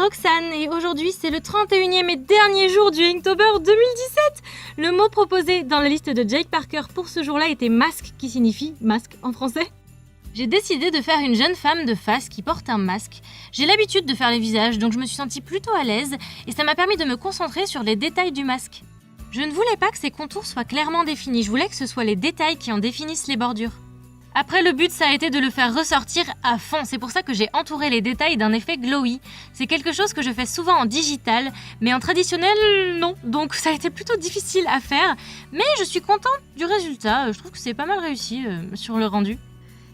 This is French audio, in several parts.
Roxane et aujourd'hui c'est le 31e et dernier jour du Inktober 2017. Le mot proposé dans la liste de Jake Parker pour ce jour-là était masque, qui signifie masque en français. J'ai décidé de faire une jeune femme de face qui porte un masque. J'ai l'habitude de faire les visages, donc je me suis sentie plutôt à l'aise et ça m'a permis de me concentrer sur les détails du masque. Je ne voulais pas que ces contours soient clairement définis, je voulais que ce soit les détails qui en définissent les bordures. Après, le but, ça a été de le faire ressortir à fond. C'est pour ça que j'ai entouré les détails d'un effet glowy. C'est quelque chose que je fais souvent en digital, mais en traditionnel, non. Donc ça a été plutôt difficile à faire, mais je suis contente du résultat. Je trouve que c'est pas mal réussi sur le rendu.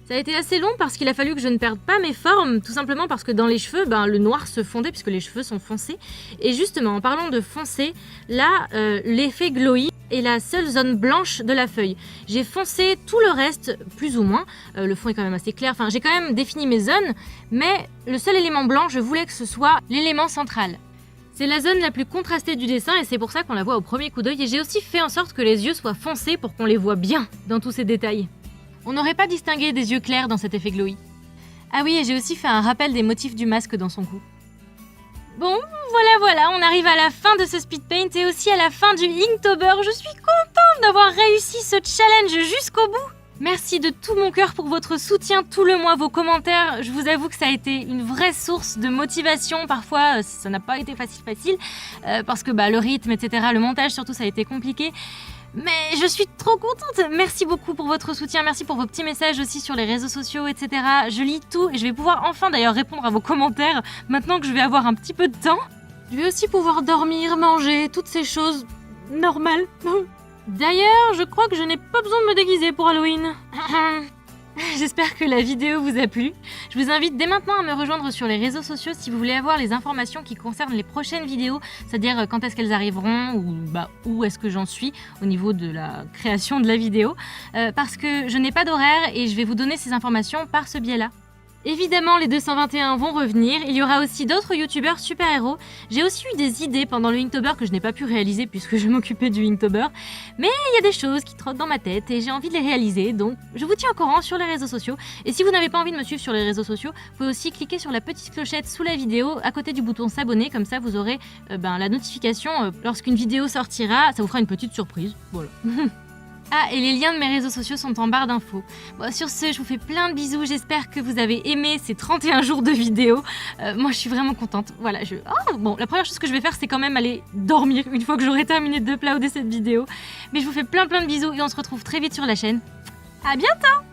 Ça a été assez long parce qu'il a fallu que je ne perde pas mes formes, tout simplement parce que dans les cheveux, le noir se fondait puisque les cheveux sont foncés. Et justement, en parlant de foncé, là, l'effet glowy est la seule zone blanche de la feuille. J'ai foncé tout le reste, plus ou moins. Le fond est quand même assez clair. Enfin, j'ai quand même défini mes zones, mais le seul élément blanc, je voulais que ce soit l'élément central. C'est la zone la plus contrastée du dessin et c'est pour ça qu'on la voit au premier coup d'œil. Et j'ai aussi fait en sorte que les yeux soient foncés pour qu'on les voit bien dans tous ces détails. On n'aurait pas distingué des yeux clairs dans cet effet glowy. Ah oui, et j'ai aussi fait un rappel des motifs du masque dans son cou. Bon, voilà, on arrive à la fin de ce speed paint et aussi à la fin du Inktober. Je suis contente d'avoir réussi ce challenge jusqu'au bout. Merci de tout mon cœur pour votre soutien tout le mois, vos commentaires. Je vous avoue que ça a été une vraie source de motivation. Parfois, ça n'a pas été facile, parce que le rythme, etc., le montage surtout, ça a été compliqué. Mais je suis trop contente. Merci beaucoup pour votre soutien, merci pour vos petits messages aussi sur les réseaux sociaux, etc. Je lis tout et je vais pouvoir enfin d'ailleurs répondre à vos commentaires maintenant que je vais avoir un petit peu de temps. Je vais aussi pouvoir dormir, manger, toutes ces choses normales. D'ailleurs, je crois que je n'ai pas besoin de me déguiser pour Halloween. J'espère que la vidéo vous a plu. Je vous invite dès maintenant à me rejoindre sur les réseaux sociaux si vous voulez avoir les informations qui concernent les prochaines vidéos, c'est-à-dire quand est-ce qu'elles arriveront ou où est-ce que j'en suis au niveau de la création de la vidéo, parce que je n'ai pas d'horaire et je vais vous donner ces informations par ce biais-là. Évidemment, les 221 vont revenir, il y aura aussi d'autres youtubeurs super-héros. J'ai aussi eu des idées pendant le Inktober que je n'ai pas pu réaliser puisque je m'occupais du Inktober. Mais il y a des choses qui trottent dans ma tête et j'ai envie de les réaliser, donc je vous tiens au courant sur les réseaux sociaux. Et si vous n'avez pas envie de me suivre sur les réseaux sociaux, vous pouvez aussi cliquer sur la petite clochette sous la vidéo, à côté du bouton s'abonner, comme ça vous aurez la notification lorsqu'une vidéo sortira, ça vous fera une petite surprise, voilà. Ah, et les liens de mes réseaux sociaux sont en barre d'infos. Bon, sur ce, je vous fais plein de bisous, j'espère que vous avez aimé ces 31 jours de vidéo. Moi, je suis vraiment contente. Voilà, bon, la première chose que je vais faire, c'est quand même aller dormir une fois que j'aurai terminé de uploader cette vidéo. Mais je vous fais plein de bisous et on se retrouve très vite sur la chaîne. À bientôt!